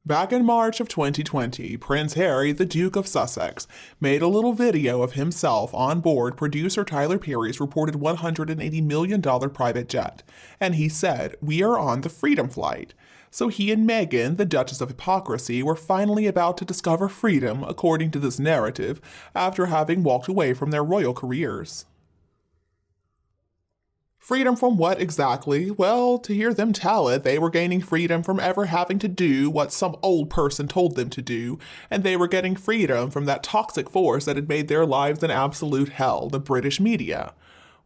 Back in March of 2020, Prince Harry, the Duke of Sussex, made a little video of himself on board producer Tyler Perry's reported $180 million private jet, and he said, "We are on the Freedom Flight." So he and Meghan, the Duchess of Hypocrisy, were finally about to discover freedom, according to this narrative, after having walked away from their royal careers. Freedom from what exactly? Well, to hear them tell it, they were gaining freedom from ever having to do what some old person told them to do, and they were getting freedom from that toxic force that had made their lives an absolute hell, the British media.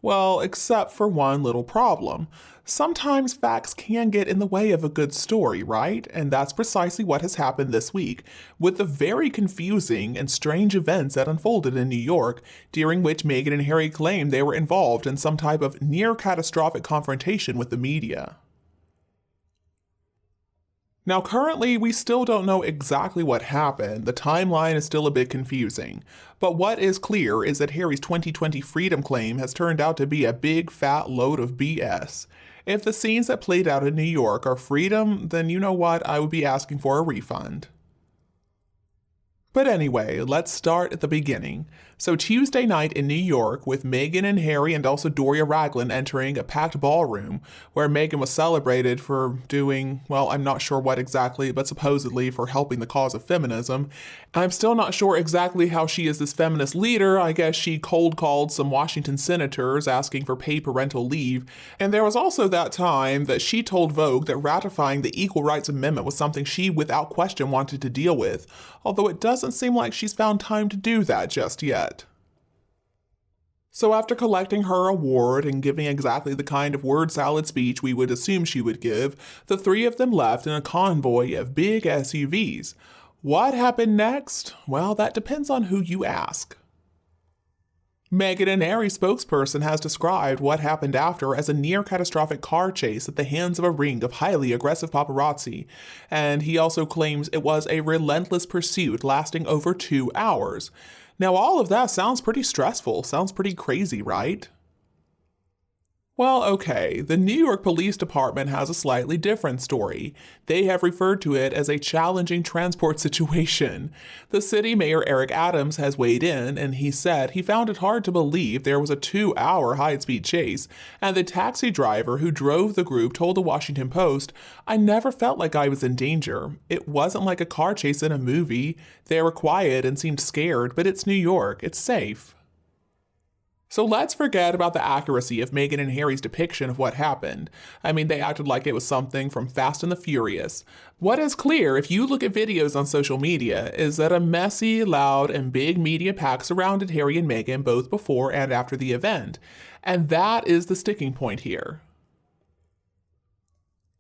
Well, except for one little problem. Sometimes facts can get in the way of a good story, right? And that's precisely what has happened this week, with the very confusing and strange events that unfolded in New York, during which Meghan and Harry claimed they were involved in some type of near-catastrophic confrontation with the media. Now, currently, we still don't know exactly what happened. The timeline is still a bit confusing. But what is clear is that Harry's 2020 freedom claim has turned out to be a big fat load of BS. If the scenes that played out in New York are freedom, then you know what? I would be asking for a refund. But anyway, let's start at the beginning. So Tuesday night in New York, with Meghan and Harry and also Doria Ragland entering a packed ballroom, where Meghan was celebrated for doing, well, I'm not sure what exactly, but supposedly for helping the cause of feminism. I'm still not sure exactly how she is this feminist leader. I guess she cold called some Washington senators asking for paid parental leave. And there was also that time that she told Vogue that ratifying the Equal Rights Amendment was something she without question wanted to deal with, although it doesn't seem like she's found time to do that just yet. So after collecting her award and giving exactly the kind of word salad speech we would assume she would give, the three of them left in a convoy of big SUVs. What happened next? Well, that depends on who you ask. Meghan and Harry's spokesperson has described what happened after as a near-catastrophic car chase at the hands of a ring of highly aggressive paparazzi, and he also claims it was a relentless pursuit lasting over 2 hours. Now, all of that sounds pretty stressful, sounds pretty crazy, right? Well, okay, the New York Police Department has a slightly different story. They have referred to it as a challenging transport situation. The city mayor Eric Adams has weighed in, and he said he found it hard to believe there was a 2-hour high-speed chase, and the taxi driver who drove the group told the Washington Post, "I never felt like I was in danger. It wasn't like a car chase in a movie. They were quiet and seemed scared, but it's New York. It's safe." So let's forget about the accuracy of Meghan and Harry's depiction of what happened. I mean, they acted like it was something from Fast and the Furious. What is clear, if you look at videos on social media, is that a messy, loud, and big media pack surrounded Harry and Meghan both before and after the event. And that is the sticking point here.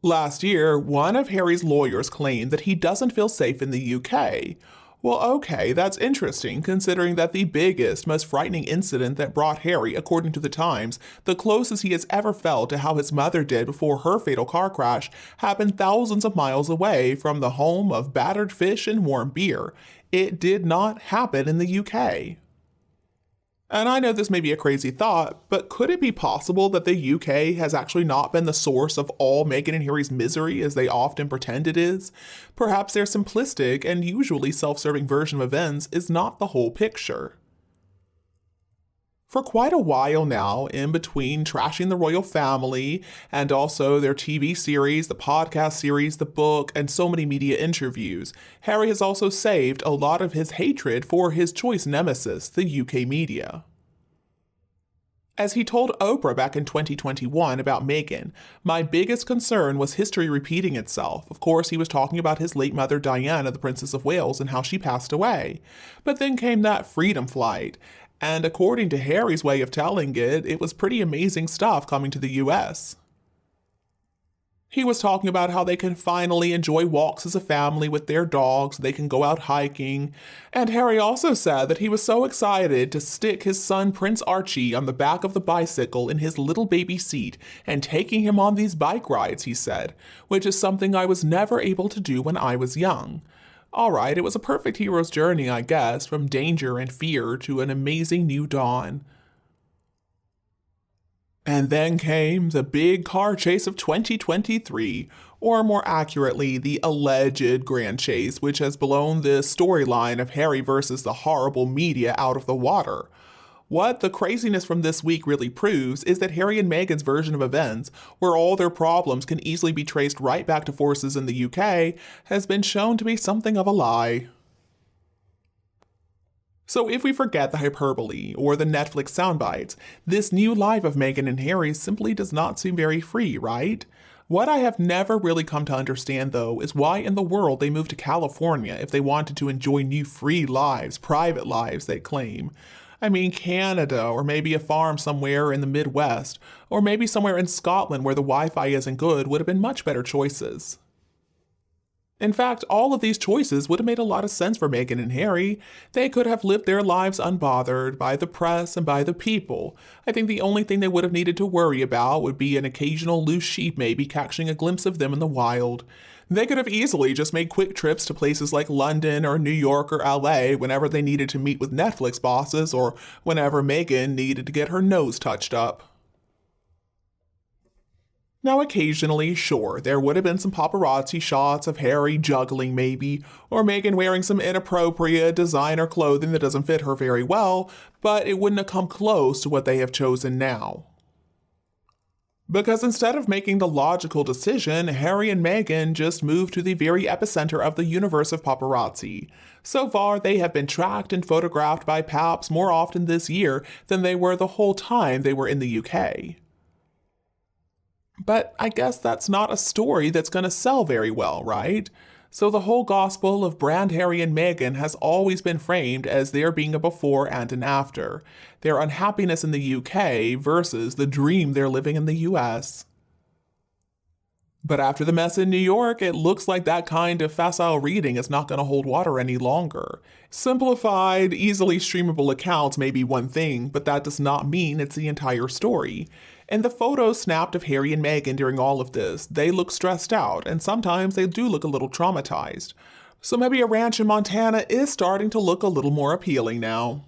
Last year, one of Harry's lawyers claimed that he doesn't feel safe in the UK. Well, okay, that's interesting, considering that the biggest, most frightening incident that brought Harry, according to the Times, the closest he has ever felt to how his mother did before her fatal car crash, happened thousands of miles away from the home of battered fish and warm beer. It did not happen in the UK. And I know this may be a crazy thought, but could it be possible that the UK has actually not been the source of all Meghan and Harry's misery as they often pretend it is? Perhaps their simplistic and usually self-serving version of events is not the whole picture. For quite a while now, in between trashing the royal family and also their TV series, the podcast series, the book, and so many media interviews, Harry has also saved a lot of his hatred for his choice nemesis, the UK media. As he told Oprah back in 2021 about Meghan, "My biggest concern was history repeating itself." Of course, he was talking about his late mother Diana, the Princess of Wales, and how she passed away. But then came that freedom flight. And according to Harry's way of telling it, it was pretty amazing stuff coming to the US. He was talking about how they can finally enjoy walks as a family with their dogs, they can go out hiking. And Harry also said that he was so excited to stick his son Prince Archie on the back of the bicycle in his little baby seat and taking him on these bike rides, he said, which is something I was never able to do when I was young. Alright, it was a perfect hero's journey, I guess, from danger and fear to an amazing new dawn. And then came the big car chase of 2023. or more accurately, the alleged grand chase, which has blown the storyline of Harry versus the horrible media out of the water. What the craziness from this week really proves is that Harry and Meghan's version of events, where all their problems can easily be traced right back to forces in the UK, has been shown to be something of a lie. So if we forget the hyperbole or the Netflix soundbites, this new life of Meghan and Harry simply does not seem very free, right? What I have never really come to understand, though, is why in the world they moved to California if they wanted to enjoy new free lives, private lives, they claim. I mean, Canada, or maybe a farm somewhere in the Midwest, or maybe somewhere in Scotland where the Wi-Fi isn't good would have been much better choices. In fact, all of these choices would have made a lot of sense for Meghan and Harry. They could have lived their lives unbothered by the press and by the people. I think the only thing they would have needed to worry about would be an occasional loose sheep maybe catching a glimpse of them in the wild. They could have easily just made quick trips to places like London or New York or LA whenever they needed to meet with Netflix bosses or whenever Meghan needed to get her nose touched up. Now, occasionally, sure, there would have been some paparazzi shots of Harry juggling maybe, or Meghan wearing some inappropriate designer clothing that doesn't fit her very well, but it wouldn't have come close to what they have chosen now. Because instead of making the logical decision, Harry and Meghan just moved to the very epicenter of the universe of paparazzi. So far, they have been tracked and photographed by paps more often this year than they were the whole time they were in the UK. But I guess that's not a story that's going to sell very well, right? So the whole gospel of brand Harry and Meghan has always been framed as there being a before and an after, their unhappiness in the UK versus the dream they're living in the US. But after the mess in New York, it looks like that kind of facile reading is not going to hold water any longer. Simplified, easily streamable accounts may be one thing, but that does not mean it's the entire story. And the photos snapped of Harry and Meghan during all of this, they look stressed out, and sometimes they do look a little traumatized. So maybe a ranch in Montana is starting to look a little more appealing now.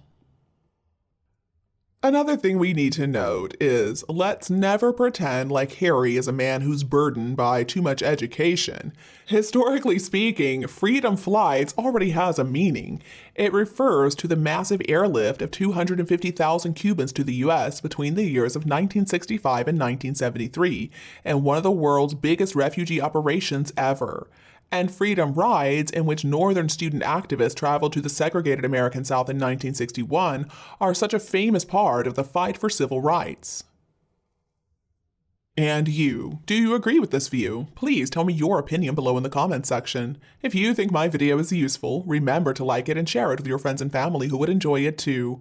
Another thing we need to note is let's never pretend like Harry is a man who's burdened by too much education. Historically speaking, freedom flights already has a meaning. It refers to the massive airlift of 250,000 Cubans to the US between the years of 1965 and 1973, and one of the world's biggest refugee operations ever. And freedom rides, in which Northern student activists traveled to the segregated American South in 1961, are such a famous part of the fight for civil rights. And you, do you agree with this view? Please tell me your opinion below in the comments section. If you think my video is useful, remember to like it and share it with your friends and family who would enjoy it too.